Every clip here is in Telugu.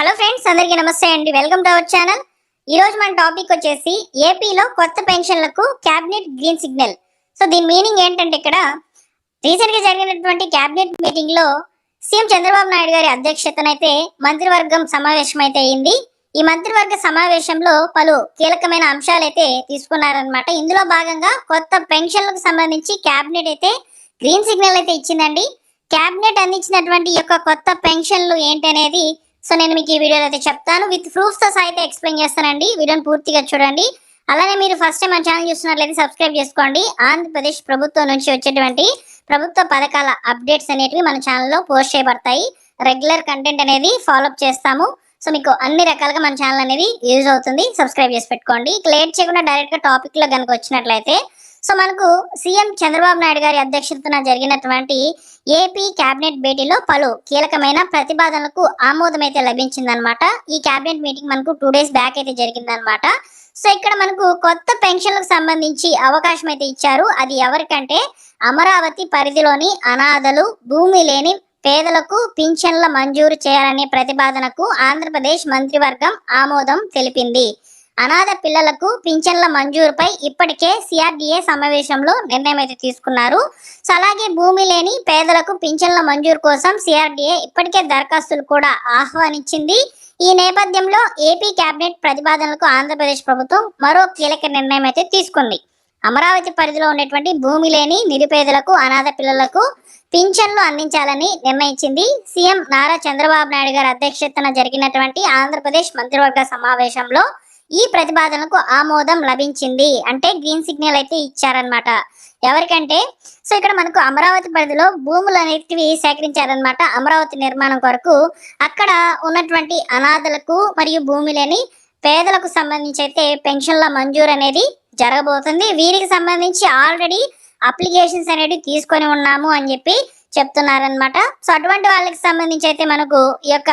హలో ఫ్రెండ్స్, అందరికీ నమస్తే అండి. Welcome to our channel. ఈ రోజు మన టాపిక్ వచ్చేసి ఏపీలో కొత్త పెన్షన్లకు క్యాబినెట్ గ్రీన్ సిగ్నల్. సో దీని మీనింగ్ ఏంటంటే, ఇక్కడ రీసెంట్ గా జరిగినటువంటి క్యాబినెట్ మీటింగ్ లో సీఎం చంద్రబాబు నాయుడు గారి అధ్యక్షతన అయితే మంత్రివర్గం సమావేశం అయితే అయింది. ఈ మంత్రివర్గ సమావేశంలో పలు కీలకమైన అంశాలు అయితే తీసుకున్నారనమాట. ఇందులో భాగంగా కొత్త పెన్షన్లకు సంబంధించి క్యాబినెట్ అయితే గ్రీన్ సిగ్నల్ అయితే ఇచ్చిందండి. క్యాబినెట్ అందించినటువంటి యొక్క కొత్త పెన్షన్లు ఏంటనేది సో నేను మీకు ఈ వీడియోలో అయితే చెప్తాను. విత్ ప్రూఫ్స్ తో అయితే ఎక్స్ప్లెయిన్ చేస్తానండి. వీడియోని పూర్తిగా చూడండి. అలానే మీరు ఫస్ట్ టైం మన ఛానల్ చూస్తున్నట్లయితే సబ్స్క్రైబ్ చేసుకోండి. ఆంధ్రప్రదేశ్ ప్రభుత్వం నుంచి వచ్చేటువంటి ప్రభుత్వ పథకాల అప్డేట్స్ అనేటివి మన ఛానల్లో పోస్ట్ చేయబడతాయి. రెగ్యులర్ కంటెంట్ అనేది ఫాలోఅప్ చేస్తాము. సో మీకు అన్ని రకాలుగా మన ఛానల్ అనేది యూజ్ అవుతుంది. సబ్స్క్రైబ్ చేసి పెట్టుకోండి. లేట్ చేయకుండా డైరెక్ట్ గా టాపిక్ లో కనుక వచ్చినట్లయితే, సో మనకు సీఎం చంద్రబాబు నాయుడు గారి అధ్యక్షతన జరిగినటువంటి ఏపీ కేబినెట్ భేటీలో పలు కీలకమైన ప్రతిపాదనలకు ఆమోదం అయితే లభించిందనమాట. ఈ కేబినెట్ మీటింగ్ మనకు 2 days బ్యాక్ అయితే జరిగిందనమాట. సో ఇక్కడ మనకు కొత్త పెన్షన్లకు సంబంధించి అవకాశం అయితే ఇచ్చారు. అది ఎవరికంటే అమరావతి పరిధిలోని అనాథలు, భూమి లేని పేదలకు పింఛన్ల మంజూరు చేయాలనే ప్రతిపాదనకు ఆంధ్రప్రదేశ్ మంత్రివర్గం ఆమోదం తెలిపింది. అనాథ పిల్లలకు పింఛన్ల మంజూరుపై ఇప్పటికే సిఆర్డీఏ సమావేశంలో నిర్ణయం అయితే తీసుకున్నారు. సో అలాగే భూమి లేని పేదలకు పింఛన్ల మంజూరు కోసం సిఆర్డీఏ ఇప్పటికే దరఖాస్తులు కూడా ఆహ్వానించింది. ఈ నేపథ్యంలో ఏపీ కేబినెట్ ప్రతిపాదనలకు ఆంధ్రప్రదేశ్ ప్రభుత్వం మరో కీలక నిర్ణయం అయితే తీసుకుంది. అమరావతి పరిధిలో ఉన్నటువంటి భూమి లేని నిరుపేదలకు, అనాథ పిల్లలకు పింఛన్లు అందించాలని నిర్ణయించింది. సీఎం నారా చంద్రబాబు నాయుడు గారి అధ్యక్షతన జరిగినటువంటి ఆంధ్రప్రదేశ్ మంత్రివర్గ సమావేశంలో ఈ ప్రతిపాదనకు ఆమోదం లభించింది. అంటే గ్రీన్ సిగ్నల్ అయితే ఇచ్చారనమాట. ఎవరికంటే, సో ఇక్కడ మనకు అమరావతి పరిధిలో భూములు అనేటివి సేకరించారనమాట. అమరావతి నిర్మాణం కొరకు అక్కడ ఉన్నటువంటి అనాథలకు మరియు భూమి లేని పేదలకు సంబంధించి అయితే పెన్షన్ల మంజూరు అనేది జరగబోతుంది. వీరికి సంబంధించి ఆల్రెడీ అప్లికేషన్స్ అనేవి తీసుకొని ఉన్నాము అని చెప్పి చెప్తున్నారనమాట. సో అటువంటి వాళ్ళకి సంబంధించి అయితే మనకు ఈ యొక్క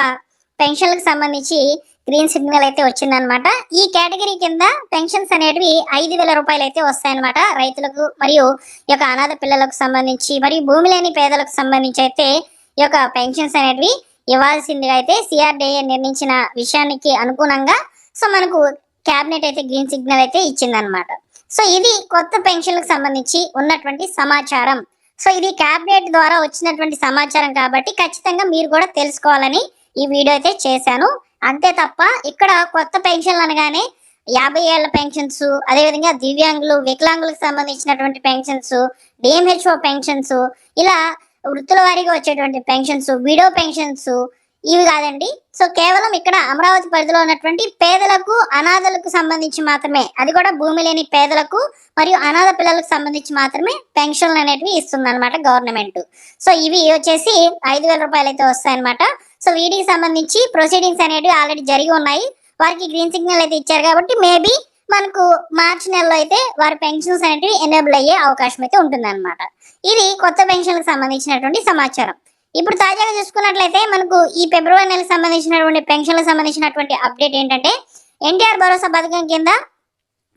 పెన్షన్లకు సంబంధించి గ్రీన్ సిగ్నల్ అయితే వచ్చిందనమాట. ఈ కేటగిరీ కింద పెన్షన్స్ అనేటివి 5,000 రూపాయలు అయితే వస్తాయన్నమాట. రైతులకు మరియు ఈ యొక్క అనాథ పిల్లలకు సంబంధించి మరియు భూమి లేని పేదలకు సంబంధించి అయితే ఈ యొక్క పెన్షన్స్ అనేటివి ఇవ్వాల్సిందిగా అయితే సిఆర్డీఏ నిర్ణయించిన విషయానికి అనుగుణంగా సో మనకు క్యాబినెట్ అయితే గ్రీన్ సిగ్నల్ అయితే ఇచ్చిందనమాట. సో ఇది కొత్త పెన్షన్లకు సంబంధించి ఉన్నటువంటి సమాచారం. సో ఇది క్యాబినెట్ ద్వారా వచ్చినటువంటి సమాచారం కాబట్టి ఖచ్చితంగా మీరు కూడా తెలుసుకోవాలని ఈ వీడియో అయితే చేశాను. అంతే తప్ప ఇక్కడ కొత్త పెన్షన్లు అనగానే 50 ఏళ్ల పెన్షన్స్, అదేవిధంగా దివ్యాంగులు, వికలాంగులకు సంబంధించినటువంటి పెన్షన్స్, డిఎంహెచ్ఓ పెన్షన్స్, ఇలా వృత్తుల వారీగా వచ్చేటువంటి పెన్షన్స్, విడో పెన్షన్స్ ఇవి కాదండి. సో కేవలం ఇక్కడ అమరావతి పరిధిలో ఉన్నటువంటి పేదలకు, అనాథలకు సంబంధించి మాత్రమే, అది కూడా భూమి లేని పేదలకు మరియు అనాథ పిల్లలకు సంబంధించి మాత్రమే పెన్షన్లు అనేటివి ఇస్తుంది అనమాట గవర్నమెంట్. సో ఇవి వచ్చేసి 5,000 రూపాయలు అయితే వస్తాయన్నమాట. సో వీటికి సంబంధించి ప్రొసీడింగ్స్ అనేటివి ఆల్రెడీ జరిగి ఉన్నాయి. వారికి గ్రీన్ సిగ్నల్ అయితే ఇచ్చారు కాబట్టి మేబీ మనకు మార్చి నెలలో అయితే వారి పెన్షన్స్ అనేటివి ఎనేబుల్ అయ్యే అవకాశం అయితే ఉంటుంది అనమాట. ఇది కొత్త పెన్షన్లకు సంబంధించినటువంటి సమాచారం. ఇప్పుడు తాజాగా చూసుకున్నట్లయితే మనకు ఈ ఫిబ్రవరి నెలకు సంబంధించినటువంటి పెన్షన్లకు సంబంధించినటువంటి అప్డేట్ ఏంటంటే, ఎన్టీఆర్ భరోసా పథకం కింద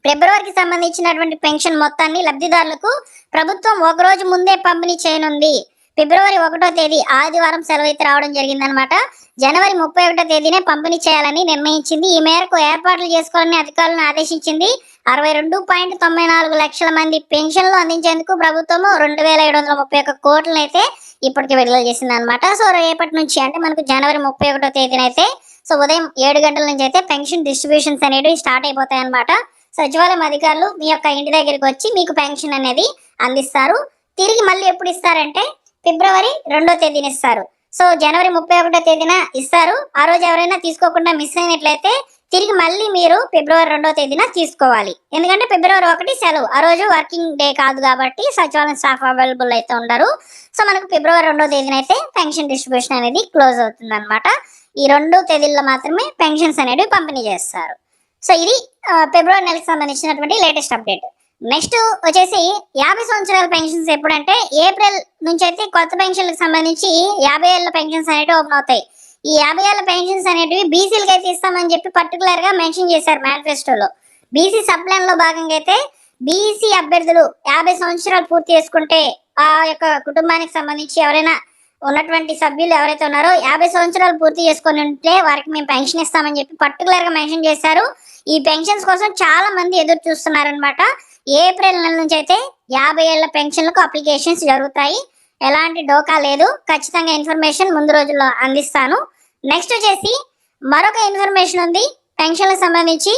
ఫిబ్రవరికి సంబంధించినటువంటి పెన్షన్ మొత్తాన్ని లబ్ధిదారులకు ప్రభుత్వం ఒక రోజు ముందే పంపిణీ చేయనుంది. ఫిబ్రవరి 1వ తేదీ ఆదివారం సెలవు అయితే రావడం జరిగిందనమాట. జనవరి 31వ తేదీనే పంపిణీ చేయాలని నిర్ణయించింది. ఈ మేరకు ఏర్పాట్లు చేసుకోవాలని అధికారులను ఆదేశించింది. 62.94 లక్షల మంది పెన్షన్లు అందించేందుకు ప్రభుత్వం 2,731 కోట్లను అయితే ఇప్పటికి విడుదల చేసింది అనమాట. సో రేపటి నుంచి అంటే మనకు జనవరి 31వ తేదీన అయితే సో ఉదయం 7 గంటల నుంచి అయితే పెన్షన్ డిస్ట్రిబ్యూషన్స్ అనేవి స్టార్ట్ అయిపోతాయి అనమాట. సచివాలయం అధికారులు మీ యొక్క ఇంటి దగ్గరికి వచ్చి మీకు పెన్షన్ అనేది అందిస్తారు. తిరిగి మళ్ళీ ఎప్పుడు ఇస్తారంటే ఫిబ్రవరి 2వ తేదీన ఇస్తారు. సో జనవరి 31వ తేదీన ఇస్తారు. ఆ రోజు ఎవరైనా తీసుకోకుండా మిస్ అయినట్లయితే తిరిగి మళ్ళీ మీరు ఫిబ్రవరి 2వ తేదీన తీసుకోవాలి. ఎందుకంటే ఫిబ్రవరి 1 సెలవు, ఆ రోజు వర్కింగ్ డే కాదు కాబట్టి సచివాలయం స్టాఫ్ అవైలబుల్ అయితే ఉండరు. సో మనకు ఫిబ్రవరి 2వ తేదీన అయితే పెన్షన్ డిస్ట్రిబ్యూషన్ అనేది క్లోజ్ అవుతుంది అనమాట. ఈ 2 తేదీల్లో మాత్రమే పెన్షన్స్ అనేవి పంపిణీ చేస్తారు. సో ఇది ఫిబ్రవరి నెలకు సంబంధించినటువంటి లేటెస్ట్ అప్డేట్. నెక్స్ట్ వచ్చేసి 50 సంవత్సరాల పెన్షన్స్ ఎప్పుడంటే ఏప్రిల్ నుంచి అయితే కొత్త పెన్షన్లకు సంబంధించి 50 ఏళ్ల పెన్షన్స్ అనేవి ఓపెన్ అవుతాయి. ఈ 50 ఏళ్ల పెన్షన్స్ అనేటివి బీసీలకు అయితే ఇస్తామని చెప్పి పర్టికులర్ గా మెన్షన్ చేశారు మేనిఫెస్టోలో. బీసీ సబ్ ప్లాన్ లో భాగంగా అయితే బీసీ అభ్యర్థులు 50 సంవత్సరాలు పూర్తి చేసుకుంటే ఆ యొక్క కుటుంబానికి సంబంధించి ఎవరైనా ఉన్నటువంటి సభ్యులు ఎవరైతే ఉన్నారో 50 సంవత్సరాలు పూర్తి చేసుకొని ఉంటే వారికి మేము పెన్షన్ ఇస్తామని చెప్పి పర్టికులర్ గా మెన్షన్ చేశారు. ఈ పెన్షన్స్ కోసం చాలా మంది ఎదురు చూస్తున్నారనమాట. ఏప్రిల్ నెల నుంచి అయితే 50 ఏళ్ల పెన్షన్లకు అప్లికేషన్స్ జరుగుతాయి. ఎలాంటి డోకా లేదు. ఖచ్చితంగా ఇన్ఫర్మేషన్ ముందు రోజుల్లో అందిస్తాను. నెక్స్ట్ వచ్చేసి మరొక ఇన్ఫర్మేషన్ ఉంది పెన్షన్లకు సంబంధించి.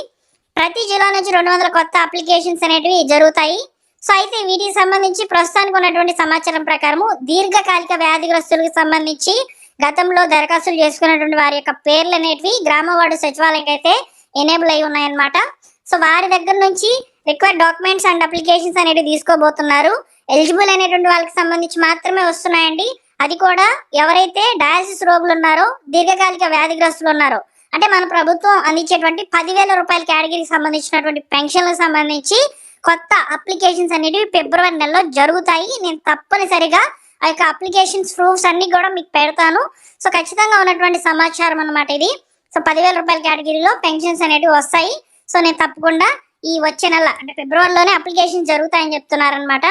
ప్రతి జిల్లా నుంచి 200 కొత్త అప్లికేషన్స్ అనేటివి జరుగుతాయి. సో అయితే వీటికి సంబంధించి ప్రస్తుతానికి ఉన్నటువంటి సమాచారం ప్రకారము దీర్ఘకాలిక వ్యాధిగ్రస్తులకు సంబంధించి గతంలో దరఖాస్తులు చేసుకున్నటువంటి వారి యొక్క పేర్లు అనేటివి గ్రామ వార్డు సచివాలయంకి అయితే ఎనేబుల్ అయి ఉన్నాయన్నమాట. సో వారి దగ్గర నుంచి రిక్వైర్డ్ డాక్యుమెంట్స్ అండ్ అప్లికేషన్స్ అనేవి తీసుకోబోతున్నారు. ఎలిజిబుల్ అయినటువంటి వాళ్ళకి సంబంధించి మాత్రమే వస్తున్నాయండి. అది కూడా ఎవరైతే డయాలసిస్ రోగులు ఉన్నారో, దీర్ఘకాలిక వ్యాధిగ్రస్తులు ఉన్నారో, అంటే మన ప్రభుత్వం అందించేటువంటి 10,000 రూపాయల కేటగిరీకి సంబంధించినటువంటి పెన్షన్లకు సంబంధించి కొత్త అప్లికేషన్స్ అనేవి ఫిబ్రవరి నెలలో జరుగుతాయి. నేను తప్పనిసరిగా ఆ యొక్క అప్లికేషన్స్ ప్రూఫ్స్ అన్ని కూడా మీకు పెడతాను. సో ఖచ్చితంగా ఉన్నటువంటి సమాచారం అన్నమాట ఇది. సో 10,000 రూపాయల కేటగిరీలో పెన్షన్స్ అనేవి వస్తాయి. సో నేను తప్పకుండా ఈ వచ్చే నెల అంటే ఫిబ్రవరిలోనే అప్లికేషన్ జరుగుతాయని చెప్తున్నారనమాట.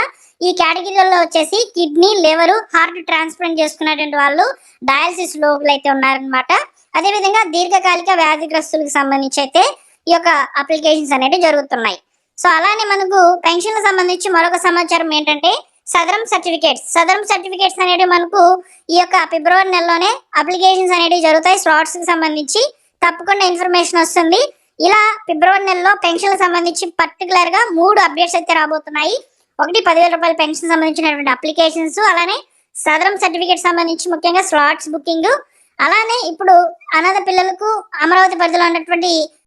ఈ కేటగిరీలో వచ్చేసి కిడ్నీ, లివర్, హార్ట్ ట్రాన్స్ప్లాంట్ చేసుకున్నటువంటి వాళ్ళు, డయాలసిస్ రోగులు అయితే ఉన్నారనమాట. అదేవిధంగా దీర్ఘకాలిక వ్యాధిగ్రస్తులకు సంబంధించి అయితే ఈ యొక్క అప్లికేషన్స్ అనేవి జరుగుతున్నాయి. సో అలానే మనకు పెన్షన్లకు సంబంధించి మరొక సమాచారం ఏంటంటే సదరం సర్టిఫికేట్స్ అనేవి మనకు ఈ యొక్క ఫిబ్రవరి నెలలోనే అప్లికేషన్స్ అనేవి జరుగుతాయి. స్లాట్స్ కి సంబంధించి తప్పకుండా ఇన్ఫర్మేషన్ వస్తుంది. ఇలా ఫిబ్రవరి నెలలో పెన్షన్లకు సంబంధించి పర్టికులర్ గా 3 అప్డేట్స్ అయితే రాబోతున్నాయి. ఒకటి 10,000 రూపాయల పెన్షన్ సంబంధించినటువంటి అప్లికేషన్స్, అలానే సదరం సర్టిఫికేట్ సంబంధించి ముఖ్యంగా స్లాట్స్ బుకింగ్, అలానే ఇప్పుడు అనాథ పిల్లలకు అమరావతి పరిధిలో ఉన్నటువంటి